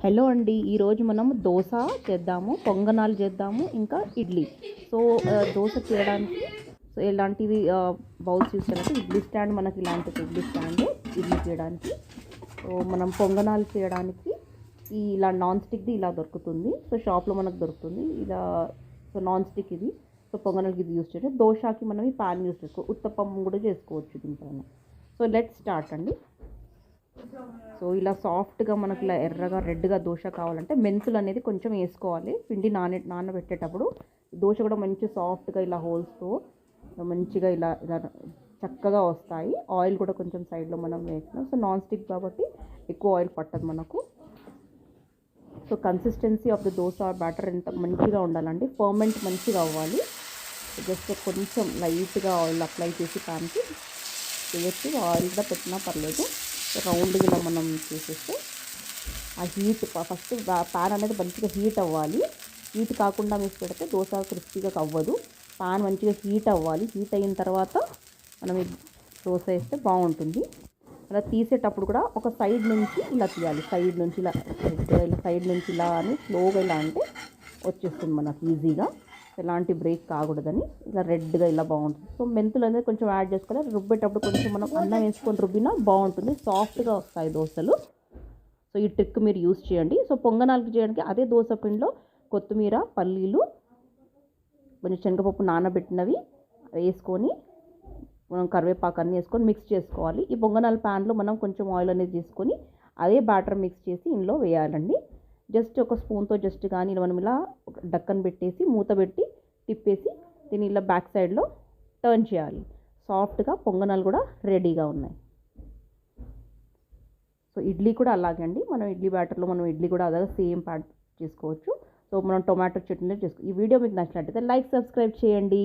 Hello అండి, ఈరోజు మనం దోశ చేద్దాము, పొంగనాలు చేద్దాము, ఇంకా ఇడ్లీ. సో దోశ చేయడానికి ఇలాంటివి బౌల్స్ యూస్ చేయాలంటే ఇడ్లీ స్టాండ్, మనకి ఇలాంటి ఇడ్లీ స్టాండ్ ఇడ్లీ చేయడానికి. సో మనం పొంగనాలు చేయడానికి ఇలా నాన్ స్టిక్ది ఇలా దొరుకుతుంది. సో షాప్లో మనకు దొరుకుతుంది ఇలా. సో నాన్ స్టిక్ ఇది. సో పొంగనాలకి ఇది యూస్ చేయాలి. దోశకి మనం ఈ ప్యాన్ యూస్ చేసుకోవచ్చు, ఉత్తప్పం కూడా చేసుకోవచ్చు దీనిపైన. సో లెట్ స్టార్ట్ అండి. సో ఇలా సాఫ్ట్గా మనకి ఇలా ఎర్రగా రెడ్గా దోశ కావాలంటే మెంతులు అనేది కొంచెం వేసుకోవాలి. పిండి నానబెట్టేటప్పుడు దోశ కూడా మంచి సాఫ్ట్గా ఇలా హోల్స్తో మంచిగా ఇలా ఇలా చక్కగా వస్తాయి. ఆయిల్ కూడా కొంచెం సైడ్లో మనం వేసినాం. సో నాన్ స్టిక్ కాబట్టి ఎక్కువ ఆయిల్ పట్టదు మనకు. So consistency of the dosa batter ఎంత మంచిగా ఉండాలండి, ఫర్మెంట్ మంచిగా అవ్వాలి. జస్ట్ కొంచెం లైట్గా ఆయిల్ అప్లై చేసి ప్యాన్కి చేయొచ్చు, ఆయిల్ కూడా పెట్టినా పర్లేదు. రౌండ్గా ఇలా మనం చేసేస్తే ఆ హీట్ ఫస్ట్ ప్యాన్ అనేది మంచిగా హీట్ అవ్వాలి. హీట్ కాకుండా మీకు పెడితే దోశ క్రిస్పీగా అవ్వదు. ప్యాన్ మంచిగా హీట్ అవ్వాలి. హీట్ అయిన తర్వాత మనం దోశ వేస్తే బాగుంటుంది. అలా తీసేటప్పుడు కూడా ఒక సైడ్ నుంచి ఇలా తీయాలి, సైడ్ నుంచి ఇలా సైడ్ నుంచి ఇలా అని స్లోగా ఇలా అంటే వచ్చేస్తుంది మనకు ఈజీగా. ఎలాంటి బ్రేక్ కాకూడదని ఇలా రెడ్గా ఇలా బాగుంటుంది. సో మెంతులు అనేది కొంచెం యాడ్ చేసుకోవాలి. రుబ్బేటప్పుడు కొంచెం మనం అన్నం వేసుకొని రుబ్బినా బాగుంటుంది, సాఫ్ట్గా వస్తాయి దోశలు. సో ఈ ట్రిక్ మీరు యూస్ చేయండి. సో పొంగనాలకు చేయడానికి అదే దోశ పిండిలో కొత్తిమీర, పల్లీలు, కొంచెం శనగపప్పు నానబెట్టినవి వేసుకొని మనం కరివేపాకు అన్నీ వేసుకొని మిక్స్ చేసుకోవాలి. ఈ పొంగనాల ప్యాన్లో మనం కొంచెం ఆయిల్ అనేది తీసుకొని అదే బ్యాటర్ మిక్స్ చేసి ఇందులో వేయాలండి. జస్ట్ ఒక స్పూన్తో జస్ట్ కానీ మనం ఇలా డక్కన్ పెట్టేసి మూత పెట్టి తిప్పేసి దీన్ని ఇలా బ్యాక్ సైడ్లో టర్న్ చేయాలి. సాఫ్ట్గా పొంగనాలు కూడా రెడీగా ఉన్నాయి. సో ఇడ్లీ కూడా అలాగే అండి. మనం ఇడ్లీ బ్యాటర్లో మనం ఇడ్లీ కూడా అలాగే సేమ్ ప్యాట్ చేసుకోవచ్చు. సో మనం టొమాటో చట్నీ చేసుకోవచ్చు. ఈ వీడియో మీకు నచ్చినట్టయితే లైక్, సబ్స్క్రైబ్ చేయండి.